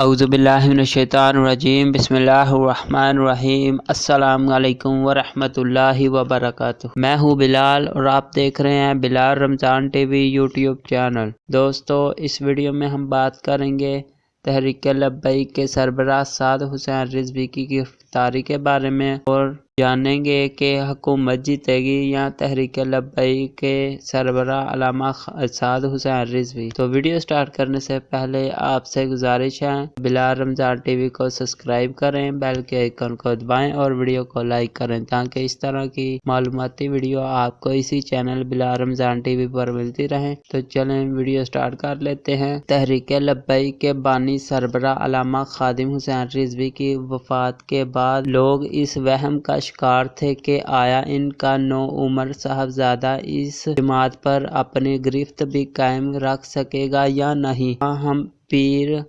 औज़ुबिल्लाहिमिनश्शैतानिर्रजीम बिस्मिल्लाहिर्रहमानिर्रहीम अस्सलामु अलैकुम वरहमतुल्लाहि वबरकातुहू। मैं हूँ बिलाल और आप देख रहे हैं Bilal Ramzan TV YouTube channel. दोस्तों, इस वीडियो में हम बात करेंगे तहरीक लब्बैक के सरबराह साद हुसैन रिजवी की गिरफ्तारी के बारे में और जानेंगे कि हुकूमत जीतेगी या तहरीक लब्बैक के सरबराह अल्लामा साद हुसैन रिजवी। तो वीडियो स्टार्ट करने से पहले आपसे गुजारिश है बिलाल रमज़ान टीवी को सब्सक्राइब करें, बेल के आइकन को दबाएं और वीडियो को लाइक करें ताकि इस तरह की मालूमाती वीडियो आपको इसी चैनल बिलाल रमज़ान टीवी पर मिलती रहे। तो चलें वीडियो स्टार्ट कर लेते हैं। तहरीक लब्बैक के बानी सरबराह अल्लामा खादिम हुसैन रिजवी की वफात के बाद लोग इस वहम का शिकार थे कि आया इनका नौउम्र साहबजादा इस जमात पर अपनी गिरफ्त भी कायम रख सकेगा या नहीं। हम पीर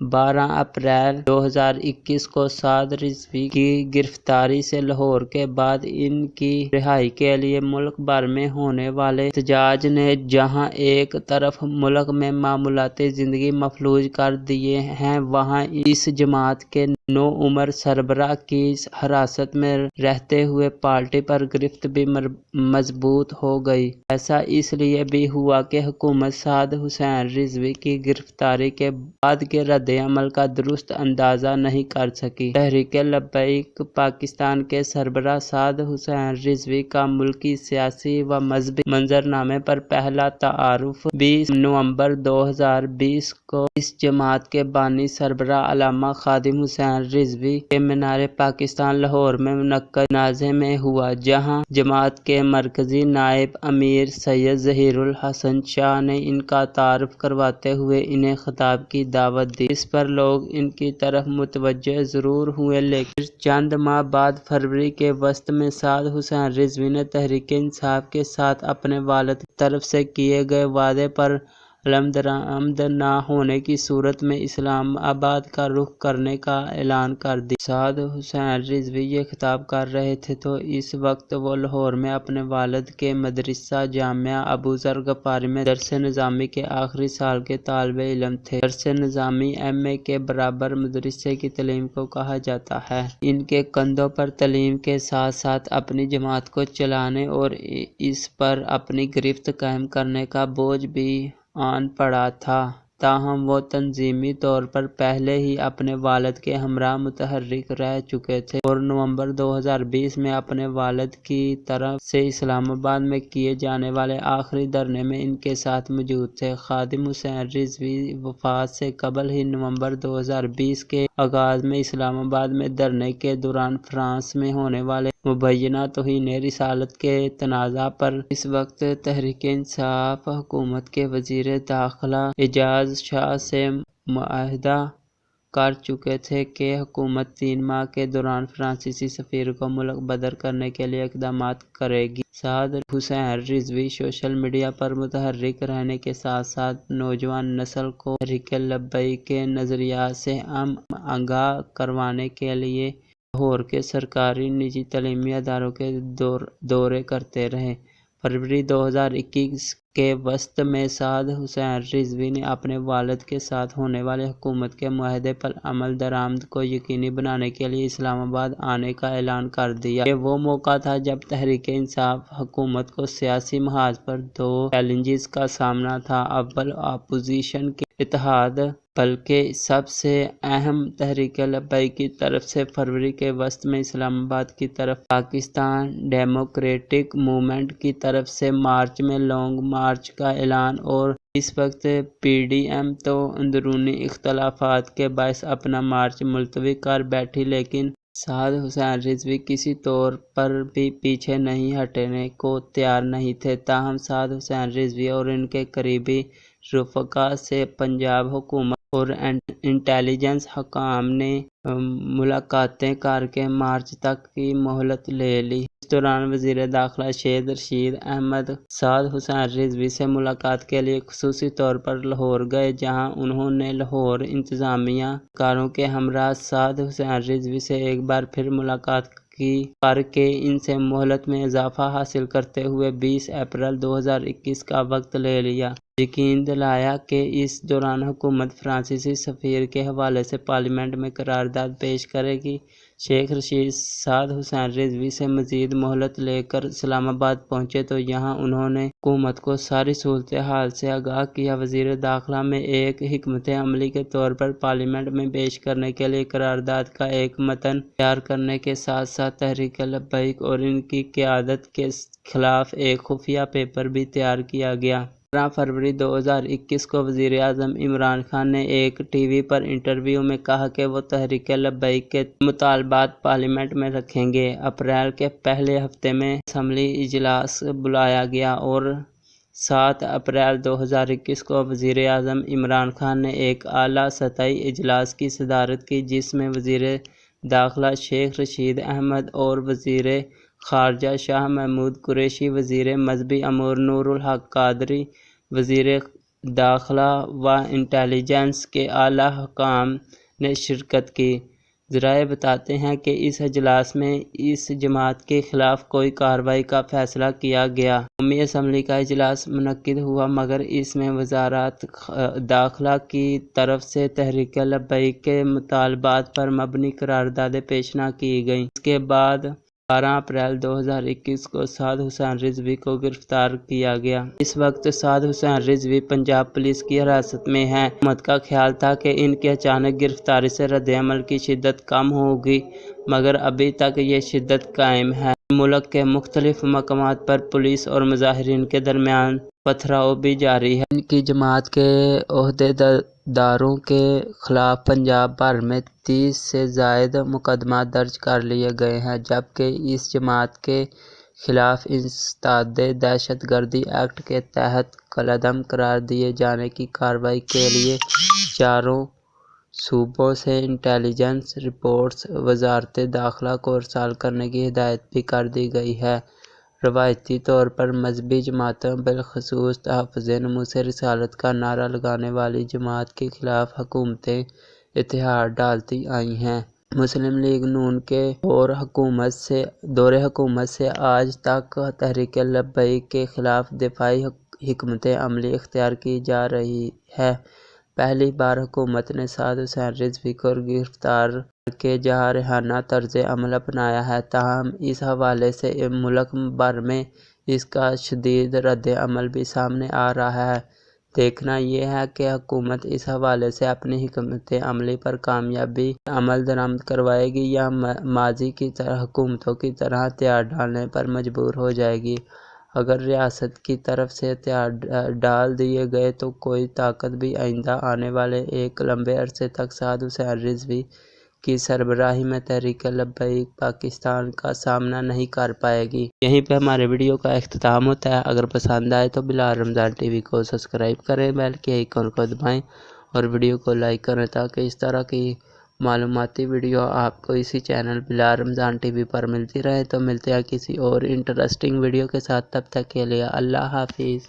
12 अप्रैल 2021 को साद रिजवी की गिरफ्तारी से लाहौर के बाद इनकी रिहाई के लिए मुल्क भर में होने वाले एहतजाज ने जहां एक तरफ मुल्क में मामूलाती जिंदगी मफलूज कर दिए हैं, वहां इस जमात के नौउम्र सरबराह की हिरासत में रहते हुए पार्टी पर गिरफ्त भी मजबूत हो गई। ऐसा इसलिए भी हुआ कि हुकूमत साद हुसैन रिजवी की गिरफ्तारी के बाद के रद्द-ए-अमल का दुरुस्त अंदाजा नहीं कर सकी। तहरीक लब्बैक पाकिस्तान के सरबराह साद हुसैन रिजवी का मुल्की सियासी व मजहबी मंजरनामे पर पहला तारुफ 20 नवंबर 2020 को इस जमात के बानी सरबराह अल्लामा खादिम हुसैन रिजवी के मीनार पाकिस्तान लाहौर में मुनक्कद जनाजे में हुआ, जहां जमात के मरकजी नायब अमीर सैयद ज़हीरुल हसन शाह ने इनका तारुफ करवाते हुए इन्हें खिताब की दावत दी। इस पर लोग इनकी तरफ मुतवज्जह जरूर हुए, लेकिन चंद माह बाद फरवरी के वसत में साद हुसैन रिजवी ने तहरीक इंसाफ के साथ अपने वालिद की तरफ से किए गए वादे पर अमलदरामद न होने की सूरत में इस्लामाबाद का रुख करने का ऐलान कर दिया। साद हुसैन रिजवी ये खिताब कर रहे थे तो इस वक्त वो लाहौर में अपने वालिद के मदरसा जामिया अबू ज़र गफ़ारी में दर्स निज़ामी के आखिरी साल के तालिबे इल्म थे। दर्स निज़ामी MA के बराबर मदरसे की तालीम को कहा जाता है। इनके कंधों पर तालीम के साथ साथ अपनी जमात को चलाने और इस पर अपनी गिरफ्त कायम करने का बोझ भी आन पड़ा था। ताहम वो तंजीमी तौर पर पहले ही अपने वालिद के हमरा मुतहर्रिक रह चुके थे और नवंबर 2020 में अपने वालिद की तरफ से इस्लामाबाद में किए जाने वाले आखिरी धरने में इनके साथ मौजूद थे। खादिम हुसैन रिजवी वफात से कबल ही नवंबर 2020 के आगाज में इस्लामाबाद में धरने के दौरान फ्रांस में होने वाले मुबैना तौहीन रिसालत के तनाज़ा पर इस वक्त तहरीक इंसाफ हुकूमत के वजीर दाखिला एजाज शाह से मुआहदा कर चुके थे कि हुकूमत 3 माह के दौरान फ्रांसीसी सफीर को मुल्क बदर करने के लिए इक़दाम करेगी। साद हुसैन रिजवी सोशल मीडिया पर मुतहर्रिक रहने के साथ साथ नौजवान नस्ल को तहरीक लब्बैक के नज़रियात से आगाह करवाने के लिए लाहौर के सरकारी निजी तालीमी अदारों के दौरे करते रहे। फरवरी 2021 के वसत में साद हुसैन रिजवी ने अपने वालिद के साथ होने वाले हुकूमत के मुआहदे पर अमल दरामद को यकीनी बनाने के लिए इस्लामाबाद आने का ऐलान कर दिया। ये वो मौका था जब तहरीक इंसाफ हुकूमत को सियासी महाज पर 2 चैलेंजेस का सामना था। अव्वल अपोजिशन के इत्तेहाद, बल्कि सबसे अहम तहरीक लब्बैक की तरफ से फरवरी के वसत में इस्लामाबाद की तरफ पाकिस्तान डेमोक्रेटिक मूवमेंट की तरफ से मार्च में लॉन्ग मार्च का ऐलान। और इस वक्त PDM तो अंदरूनी इख्तलाफात के बायस अपना मार्च मुलतवी कर बैठी, लेकिन साद हुसैन रिजवी किसी तौर पर भी पीछे नहीं हटने को तैयार नहीं थे। ताहम साद हुसैन रिजवी और इनके करीबी रफ़का से पंजाब हुकूमत और इंटेलिजेंस हकाम ने मुलाकातें करके मार्च तक की मोहलत ले ली। इस दौरान वजीर दाखिला शेख रशीद अहमद साद हुसैन रिजवी से मुलाकात के लिए खुसूसी तौर पर लाहौर गए, जहां उन्होंने लाहौर इंतजामिया कारों के हमरा साद हुसैन रिजवी से एक बार फिर मुलाकात करके इनसे मोहलत में इजाफा हासिल करते हुए 20 अप्रैल 2021 का वक्त ले लिया। یقین دلایا کہ اس دوران حکومت فرانسیسی سفیر کے حوالے سے پارلیمنٹ میں قرارداد پیش کرے گی۔ شیخ رشید سعد حسین رضوی سے مزید مہلت لے کر اسلام آباد پہنچے تو یہاں انہوں نے حکومت کو ساری صورتحال سے آگاہ کیا۔ وزیر داخلہ میں ایک حکمت عملی کے طور پر پارلیمنٹ میں پیش کرنے کے لیے قرارداد کا ایک متن تیار کرنے کے ساتھ ساتھ تحریک لبیک اور ان کی قیادت کے خلاف ایک خفیہ پیپر بھی تیار کیا گیا۔ 15 فروری 2021 کو وزیر اعظم عمران خان نے ایک ٹی وی پر انٹرویو میں کہا کہ وہ تحریک لبیک کے مطالبات پارلیمنٹ میں رکھیں گے۔ اپریل کے پہلے ہفتے میں اسمبلی اجلاس بلایا گیا اور 7 اپریل 2021 کو وزیر اعظم عمران خان نے ایک اعلیٰ سطحی اجلاس کی صدارت کی جس میں وزیر داخلہ شیخ رشید احمد اور وزیر خارجہ شاہ محمود قریشی، وزیر مذہبی امور نور الحق قادری، وزیر داخلہ و انٹیلیجنس کے اعلیٰ حکام نے شرکت کی۔ ذرائع بتاتے ہیں کہ اس اجلاس میں اس جماعت کے خلاف کوئی کارروائی کا فیصلہ کیا گیا۔ قومی اسمبلی کا اجلاس منعقد ہوا مگر اس میں وزارت داخلہ کی طرف سے تحریک لبیک کے مطالبات پر مبنی قراردادیں پیش نہ کی گئیں۔ اس کے بعد 12 اپریل 2021 کو سعد حسین رضوی کو گرفتار کیا گیا۔ اس وقت سعد حسین رضوی پنجاب پولیس کی حراست میں ہیں۔ حکومت کا خیال تھا کہ ان کی اچانک گرفتاری سے رد عمل کی شدت کم ہوگی مگر ابھی تک یہ شدت قائم ہے۔ ملک کے مختلف مقامات پر پولیس اور مظاہرین کے درمیان پتھراؤ بھی جاری ہے۔ ان کی جماعت کے عہدیداروں کے خلاف پنجاب بھر میں 30 سے زائد مقدمات درج کر لیے گئے ہیں جبکہ اس جماعت کے خلاف انسداد دہشت گردی ایکٹ کے تحت کالعدم قرار دیے جانے کی کارروائی کے لیے چاروں صوبوں سے انٹیلیجنس رپورٹس وزارت داخلہ کو ارسال کرنے کی ہدایت بھی کر دی گئی ہے۔ روایتی طور پر مذہبی جماعتوں بالخصوص تحفظ ناموس رسالت کا نعرہ لگانے والی جماعت کے خلاف حکومتیں اتحاد ڈالتی آئی ہیں۔ مسلم لیگ نون کے دور حکومت سے آج تک تحریک لبیک کے خلاف دفاعی حکمت عملی اختیار کی جا رہی ہے۔ پہلی بار حکومت نے سعد حسین رضوی کو گرفتار کر کے جارحانہ طرز عمل اپنایا ہے تاہم اس حوالے سے ملک بھر میں اس کا شدید رد عمل بھی سامنے آ رہا ہے۔ دیکھنا یہ ہے کہ حکومت اس حوالے سے اپنی حکمت عملی پر کامیابی عمل درآمد کروائے گی یا ماضی کی حکومتوں کی طرح ہتھیار ڈالنے پر مجبور ہو جائے گی۔ اگر ریاست کی طرف سے ہتھیار ڈال دیے گئے تو کوئی طاقت بھی آئندہ آنے والے ایک لمبے عرصے تک سعد حسین رضوی کی سربراہی میں تحریک لبیک پاکستان کا سامنا نہیں کر پائے گی۔ یہیں پہ ہمارے ویڈیو کا اختتام ہوتا ہے۔ اگر پسند آئے تو بلال رمضان ٹی وی کو سبسکرائب کریں، بیل کے آئیکن کو دبائیں اور ویڈیو کو لائک کریں تاکہ اس طرح کی معلوماتی ویڈیو آپ کو اسی چینل بلال رمضان ٹی وی پر ملتی رہے۔ تو ملتے ہیں کسی اور انٹرسٹنگ ویڈیو کے ساتھ، تب تک کے لیے اللہ حافظ۔